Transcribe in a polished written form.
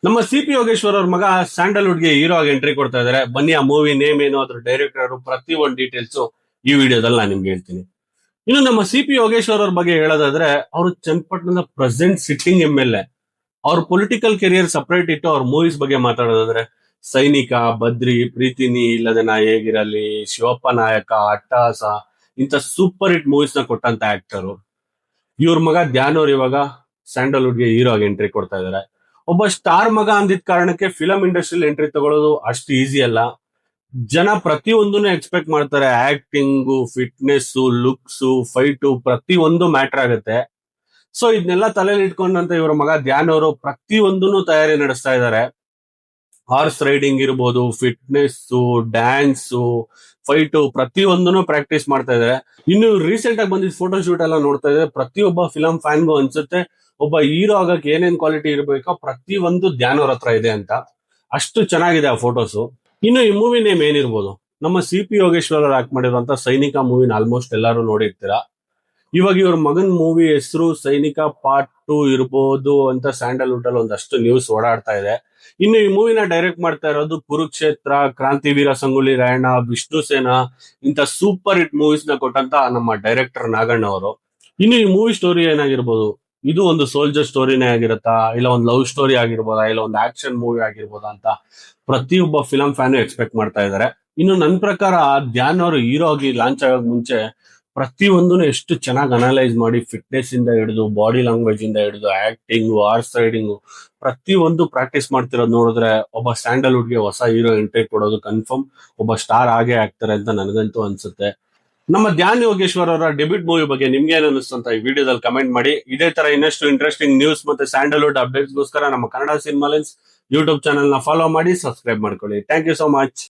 ನಮ್ಮ ಸಿ.ಪಿ. ಯೋಗೇಶ್ವರ್ ಅವ್ರ ಮಗ ಸ್ಯಾಂಡಲ್ವುಡ್ ಗೆ ಹೀರೋ ಆಗಿ ಎಂಟ್ರಿ ಕೊಡ್ತಾ ಇದಾರೆ. ಬನ್ನಿ ಆ ಮೂವಿ ನೇಮ್ ಏನು, ಅದ್ರ ಡೈರೆಕ್ಟರ್ ಪ್ರತಿ ಒಂದು ಡೀಟೇಲ್ಸ್ ಈ ವಿಡಿಯೋದಲ್ಲಿ ನಾನು ನಿಮ್ಗೆ ಹೇಳ್ತೀನಿ. ಇನ್ನು ನಮ್ಮ ಸಿ.ಪಿ. ಯೋಗೇಶ್ವರ್ ಅವ್ರ ಬಗ್ಗೆ ಹೇಳೋದಾದ್ರೆ, ಅವರು ಚನ್ನಪಟ್ಟಣದ ಪ್ರೆಸೆಂಟ್ ಸಿಟ್ಟಿಂಗ್ ಎಂ.ಎಲ್.ಎ. ಅವ್ರ ಪೊಲಿಟಿಕಲ್ ಕೆರಿಯರ್ ಸಪರೇಟ್ ಇಟ್ಟು ಅವ್ರ ಮೂವೀಸ್ ಬಗ್ಗೆ ಮಾತಾಡೋದಾದ್ರೆ, ಸೈನಿಕ, ಬದ್ರಿ, ಪ್ರೀತಿನಿ, ಇಲ್ಲದೆ ನಾ ಹೇಗಿರಲಿ, ಶಿವಪ್ಪ ನಾಯಕ, ಅಟ್ಟಹಾಸ ಇಂಥ ಸೂಪರ್ ಹಿಟ್ ಮೂವೀಸ್ ನ ಕೊಟ್ಟಂತ ಆಕ್ಟರ್. ಇವ್ರ ಮಗ ಧ್ಯಾನ್ ಅವ್ರು ಇವಾಗ ಸ್ಯಾಂಡಲ್ವುಡ್ ಗೆ ಹೀರೋ ಆಗಿ ಎಂಟ್ರಿ ಕೊಡ್ತಾ ಇದಾರೆ. ಒಬ್ಬ ಸ್ಟಾರ್ ಮಗ ಅಂದಿದ್ ಕಾರಣಕ್ಕೆ ಫಿಲಂ ಇಂಡಸ್ಟ್ರಿಯಲ್ಲಿ ಎಂಟ್ರಿ ತಗೊಳ್ಳೋದು ಅಷ್ಟು ಈಸಿ ಅಲ್ಲ. ಜನ ಪ್ರತಿಯೊಂದನ್ನು ಎಕ್ಸ್ಪೆಕ್ಟ್ ಮಾಡ್ತಾರೆ. ಆಕ್ಟಿಂಗು, ಫಿಟ್ನೆಸ್, ಲುಕ್ಸ್, ಫೈಟು ಪ್ರತಿಯೊಂದು ಮ್ಯಾಟರ್ ಆಗುತ್ತೆ. ಸೊ ಇದನ್ನೆಲ್ಲ ತಲೆಯಲ್ಲಿ ಇಟ್ಕೊಂಡಂತ ಇವರ ಮಗ ಧ್ಯಾನ್ ಅವರು ಪ್ರತಿಯೊಂದನ್ನು ತಯಾರಿ ನಡೆಸ್ತಾ ಇದ್ದಾರೆ. ಹಾರ್ಸ್ ರೈಡಿಂಗ್ ಇರ್ಬೋದು, ಫಿಟ್ನೆಸ್, ಡ್ಯಾನ್ಸ್, ಫೈಟು ಪ್ರತಿಯೊಂದನ್ನು ಪ್ರಾಕ್ಟೀಸ್ ಮಾಡ್ತಾ ಇದ್ದಾರೆ. ಇನ್ನು ರೀಸೆಂಟ್ ಆಗಿ ಬಂದಿದ್ದ ಫೋಟೋ ಶೂಟ್ ಎಲ್ಲ ನೋಡ್ತಾ ಇದ್ರೆ ಪ್ರತಿಯೊಬ್ಬ ಫಿಲಂ ಫ್ಯಾನ್ಗೂ ಅನ್ಸುತ್ತೆ ಒಬ್ಬ ಹೀರೋ ಆಗಕ್ಕೆ ಏನೇನ್ ಕ್ವಾಲಿಟಿ ಇರಬೇಕೋ ಪ್ರತಿಯೊಂದು ಧ್ಯಾನ್ ಅವ್ರ ಹತ್ರ ಇದೆ ಅಂತ. ಅಷ್ಟು ಚೆನ್ನಾಗಿದೆ ಆ ಫೋಟೋಸ್. ಇನ್ನು ಈ ಮೂವಿ ನೇಮ್ ಏನಿರ್ಬೋದು, ನಮ್ಮ ಸಿ.ಪಿ. ಯೋಗೇಶ್ವರ್ ಅವ್ರು ಆಕ್ಟ್ ಮಾಡಿರುವಂತ ಸೈನಿಕ ಮೂವಿನ ಆಲ್ಮೋಸ್ಟ್ ಎಲ್ಲರೂ ನೋಡಿರ್ತೀರಾ. ಇವಾಗ ಇವ್ರ ಮಗನ್ ಮೂವಿ ಹೆಸರು ಸೈನಿಕ ಪಾರ್ಟ್ 2 ಇರ್ಬೋದು ಅಂತ ಸ್ಯಾಂಡಲ್ವುಡ್ ಅಲ್ಲಿ ಒಂದಷ್ಟು ನ್ಯೂಸ್ ಓಡಾಡ್ತಾ ಇದೆ. ಇನ್ನು ಈ ಮೂವಿನ ಡೈರೆಕ್ಟ್ ಮಾಡ್ತಾ ಇರೋದು ಕುರುಕ್ಷೇತ್ರ, ಕ್ರಾಂತಿವೀರ ಸಂಗೊಳ್ಳಿ ರಾಯಣ್ಣ, ವಿಷ್ಣು ಸೇನಾ ಇಂಥ ಸೂಪರ್ ಹಿಟ್ ಮೂವೀಸ್ ನ ಕೊಟ್ಟಂತ ನಮ್ಮ ಡೈರೆಕ್ಟರ್ ನಾಗಣ್ಣ ಅವರು. ಇನ್ನು ಈ ಮೂವಿ ಸ್ಟೋರಿ ಏನಾಗಿರ್ಬೋದು, ಇದು ಒಂದು ಸೋಲ್ಜರ್ ಸ್ಟೋರಿನೇ ಆಗಿರುತ್ತಾ, ಇಲ್ಲ ಒಂದು ಲವ್ ಸ್ಟೋರಿ ಆಗಿರ್ಬೋದಾ, ಇಲ್ಲ ಒಂದು ಆಕ್ಷನ್ ಮೂವಿ ಆಗಿರ್ಬೋದಾ ಅಂತ ಪ್ರತಿಯೊಬ್ಬ ಫಿಲಂ ಫ್ಯಾನು ಎಕ್ಸ್ಪೆಕ್ಟ್ ಮಾಡ್ತಾ ಇದ್ದಾರೆ. ಇನ್ನು ನನ್ನ ಪ್ರಕಾರ ಧ್ಯಾನ್ ಅವರು ಹೀರೋ ಆಗಿ ಲಾಂಚ್ ಆಗೋಕ್ ಮುಂಚೆ ಪ್ರತಿಯೊಂದನ್ನು ಎಷ್ಟು ಚೆನ್ನಾಗಿ ಅನಲೈಸ್ ಮಾಡಿ, ಫಿಟ್ನೆಸ್ ಇಂದ ಹಿಡಿದು ಬಾಡಿ ಲ್ಯಾಂಗ್ವೇಜ್ ಇಂದ ಹಿಡಿದು ಆಕ್ಟಿಂಗ್, ಹಾರ್ಸ್ ರೈಡಿಂಗ್ ಪ್ರತಿಯೊಂದು ಪ್ರಾಕ್ಟೀಸ್ ಮಾಡ್ತಿರೋದು ನೋಡಿದ್ರೆ ಒಬ್ಬ ಸ್ಯಾಂಡಲ್ವುಡ್ ಗೆ ಹೊಸ ಹೀರೋ ಎಂಟ್ರಿ ಕೊಡೋದು ಕನ್ಫರ್ಮ್. ಒಬ್ಬ ಸ್ಟಾರ್ ಆಗೇ ಆಗ್ತಾರೆ ಅಂತ ನನಗಂತೂ ಅನ್ಸುತ್ತೆ. ನಮ್ಮ ಧ್ಯಾನ್ ಯೋಗೇಶ್ವರ್ ಅವರ ಡೆಬ್ಯೂಟ್ ಮೂವಿ ಬಗ್ಗೆ ನಿಮ್ಗೆ ಏನ್ ಅನಿಸ್ತು ಅಂತ ಈ ವಿಡಿಯೋದಲ್ಲಿ ಕಮೆಂಟ್ ಮಾಡಿ. ಇದೇ ತರ ಇನ್ನಷ್ಟು ಇಂಟ್ರೆಸ್ಟಿಂಗ್ ನ್ಯೂಸ್ ಮತ್ತೆ ಸ್ಯಾಂಡಲ್ವುಡ್ ಅಪ್ಡೇಟ್ಸ್ಗೋಸ್ಕರ ನಮ್ಮ Kannada cinema lens YouTube channel ನ ಫಾಲೋ ಮಾಡಿ, ಸಬ್ಸ್ಕ್ರೈಬ್ ಮಾಡ್ಕೊಳ್ಳಿ. Thank you so much.